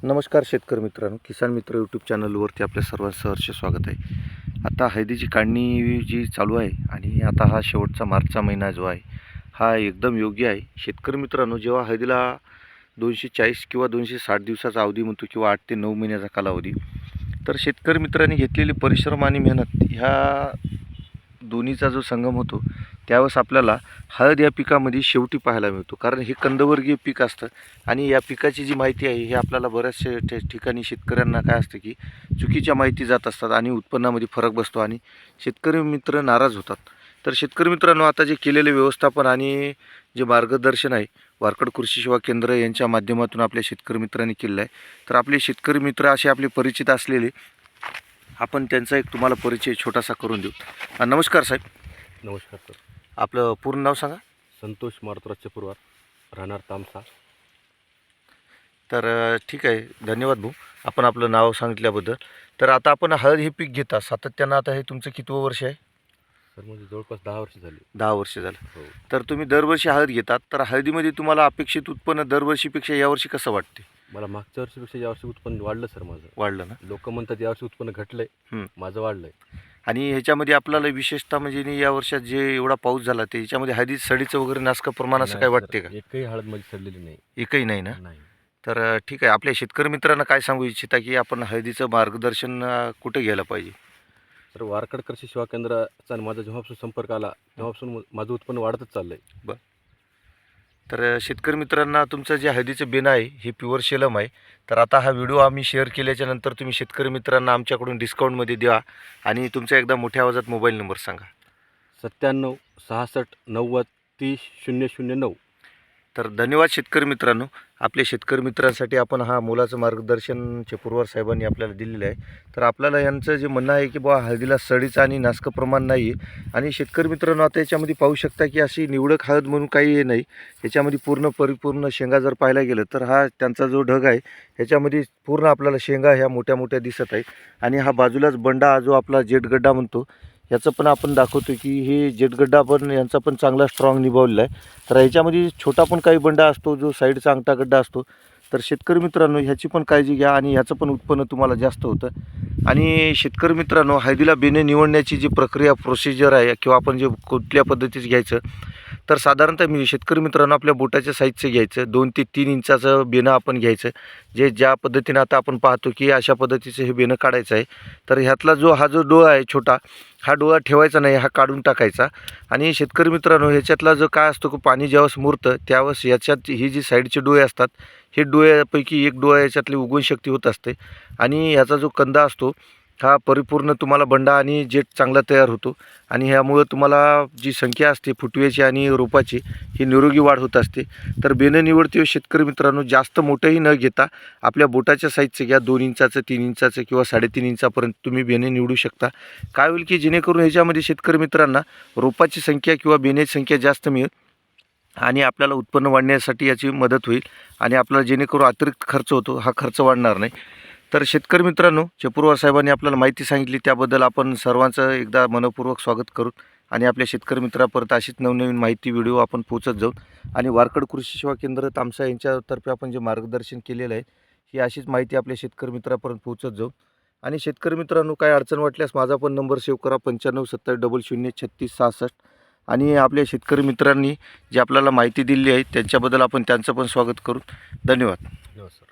नमस्कार शेतकरी मित्रांनो, किसान मित्र यूट्यूब चॅनलवरती आपल्या सर्वांचं सहर्ष स्वागत आहे. आता हळदीची काढणी जी चालू आहे आणि आता हा शेवटचा मार्चचा महिना जो आहे हा एकदम योग्य आहे. शेतकरी मित्रांनो, जेव्हा हळदीला 240 किंवा 260 दिवसाचा अवधी म्हणतो किंवा 8 ते 9 महिन्याचा कालावधी, तर शेतकरी मित्रांनी घेतलेले परिश्रम आणि मेहनत ह्या दोन्हीचा जो संगम होतो त्यावेळेस आपल्याला हळद या पिकामध्ये शेवटी पाहायला मिळतो. कारण हे कंदवर्गीय पीक असतं आणि या पिकाची जी माहिती आहे हे आपल्याला बऱ्याचशा ठिकाणी शेतकऱ्यांना काय असतं की चुकीच्या माहिती जात असतात आणि उत्पन्नामध्ये फरक बसतो आणि शेतकरी मित्र नाराज होतात. तर शेतकरी मित्रांनो, आता जे केलेले व्यवस्थापन आणि जे मार्गदर्शन आहे वारकड कृषी सेवा केंद्र यांच्या माध्यमातून आपल्या शेतकरी मित्रांनी केलेलं आहे. तर आपले शेतकरी मित्र असे आपले परिचित असलेले आपण त्यांचा एक तुम्हाला परिचय छोटासा करून देऊ. नमस्कार साहेब. नमस्कार सर. आपलं पूर्ण नाव सांगा. संतोष मारुतराज चपुरवार, राहणार तामसा. तर ठीक आहे, धन्यवाद भाऊ आपण आपलं नाव सांगितल्याबद्दल. तर आता आपण हळद हे पीक घेता सातत्यानं, आता हे तुमचं कितवं वर्ष आहे? सर म्हणजे जवळपास 10 वर्ष झाली. 10 वर्ष झालं. हो. तर तुम्ही दरवर्षी हळद घेतात, तर हळदीमध्ये तुम्हाला अपेक्षित उत्पन्न दरवर्षीपेक्षा यावर्षी कसं वाटते? मला मागच्या वर्षीपेक्षा यावर्षी उत्पन्न वाढलं सर माझं. वाढलं ना? लोक म्हणतात यावर्षी उत्पन्न घटलंय, माझं वाढलंय. आणि ह्याच्यामध्ये आपल्याला विशेषतः म्हणजे या वर्षात जे एवढा पाऊस झाला ते ह्याच्यामध्ये हळदी सडीचं वगैरे नासकं प्रमाण असं काय वाटते का? एकही हळद माझी सडलेली नाही. एकही नाही ना? नाही. तर ठीक आहे, आपल्या शेतकरी मित्रांना काय सांगू इच्छिता की आपण हळदीचं मार्गदर्शन कुठे घ्यायला पाहिजे? तर वारकड कृषी सेवा केंद्राचा माझा जेव्हापासून संपर्क आला तेव्हापासून माझं उत्पन्न वाढतच चाललंय. बरं. तर शेतकरी मित्रांना तुमचं जे हळदीचं बेणं आहे हे प्युअर शेलम आहे. तर आता हा व्हिडिओ आम्ही शेअर केल्याच्या नंतर तुम्ही शेतकरी मित्रांना आमच्याकडून डिस्काउंटमध्ये द्या आणि तुमचा एकदा मोठ्या आवाजात मोबाईल नंबर सांगा. 97 66 90 30 009. तर धन्यवाद शेतकरी मित्रांनो. आपल्या शेतकरी मित्रांसाठी आपण हा मोलाचं मार्गदर्शन चपुरवार साहेबांनी आपल्याला दिलेलं आहे. तर आपल्याला यांचं जे म्हणणं आहे की बुवा हळदीला सडीचं आणि नासकं प्रमाण नाही आहे. आणि शेतकरी मित्रांनो, आता याच्यामध्ये पाहू शकता की अशी निवडक हळद म्हणून काही हे नाही. याच्यामध्ये पूर्ण परिपूर्ण शेंगा जर पाहायला गेलं तर हा त्यांचा जो ढग आहे ह्याच्यामध्ये पूर्ण आपल्याला शेंगा ह्या मोठ्या मोठ्या दिसत आहेत. आणि हा बाजूलाच बंडा जो आपला जेटगड्डा म्हणतो याचं पण आपण दाखवतो की हे जेटगड्डा पण यांचा पण चांगला स्ट्रॉंग निभावलेला आहे. तर ह्याच्यामध्ये छोटा पण काही बंडा असतो जो साईडचा अंगठा गड्डा असतो. तर शेतकरी मित्रांनो, ह्याची पण काळजी घ्या आणि ह्याचं पण उत्पन्न तुम्हाला जास्त होतं. आणि शेतकरी मित्रांनो, हळदीला बेणे निवडण्याची जी प्रक्रिया प्रोसिजर आहे किंवा आपण जे कुठल्या पद्धतीचं घ्यायचं, तर साधारणतः मी शेतकरी मित्रांनो आपल्या बोटाच्या साईजचं घ्यायचं. 2 ते 3 इंचाचं बेणं आपण घ्यायचं. जे ज्या पद्धतीनं आता आपण पाहतो की अशा पद्धतीचं हे बेणं काढायचं आहे. तर ह्यातला हा जो डोळा आहे छोटा, हा डोळा ठेवायचा नाही, हा काढून टाकायचा. आणि शेतकरी मित्रांनो, ह्याच्यातला जो काय असतो की पाणी ज्यावेळेस मुरतं त्यावेळेस याच्यात ही जी साईडचे डोळे असतात हे डोळ्यापैकी एक डोळा याच्यातली उगवण शक्ती होत असते. आणि ह्याचा जो कंदा असतो हा परिपूर्ण तुम्हाला बंडा आणि जेट चांगला तयार होतो. आणि ह्यामुळं तुम्हाला जी संख्या असते फुटव्याची आणि रोपाची ही निरोगी वाढ होत असते. तर बेणं निवडते शेतकरी मित्रांनो, जास्त मोठंही न घेता आपल्या बोटाच्या साईजचं घ्या. 2 इंचाचं, 3 इंचाचं किंवा 3.5 इंचापर्यंत तुम्ही बेणे निवडू शकता. काय होईल की जेणेकरून ह्याच्यामध्ये शेतकरी मित्रांना रोपाची संख्या किंवा बेण्याची संख्या जास्त मिळेल आणि आपल्याला उत्पन्न वाढण्यासाठी याची मदत होईल. आणि आपल्याला जेणेकरून अतिरिक्त खर्च होतो हा खर्च वाढणार नाही. तर शेतकरी मित्रांनो, चपुरवार साहेबांनी आपल्याला माहिती सांगितली त्याबद्दल आपण सर्वांचं एकदा मनपूर्वक स्वागत करू आणि आपल्या शेतकरी मित्रापर्यंत अशीच नवनवीन माहिती व्हिडिओ आपण पोहोचत जाऊ. आणि वारकड कृषी सेवा केंद्र तामसा यांच्यातर्फे आपण जे मार्गदर्शन केलेलं आहे ही अशीच माहिती आपल्या शेतकरी मित्रापर्यंत पोहोचत जाऊ. आणि शेतकरी मित्रांनो, काय अडचण वाटल्यास माझा पण नंबर सेव्ह करा 95 70 00 36 66. आणि आपल्या शेतकरी मित्रांनी जी आपल्याला माहिती दिली आहे त्यांच्याबद्दल आपण त्यांचं पण स्वागत करू. धन्यवाद. नमस्कार.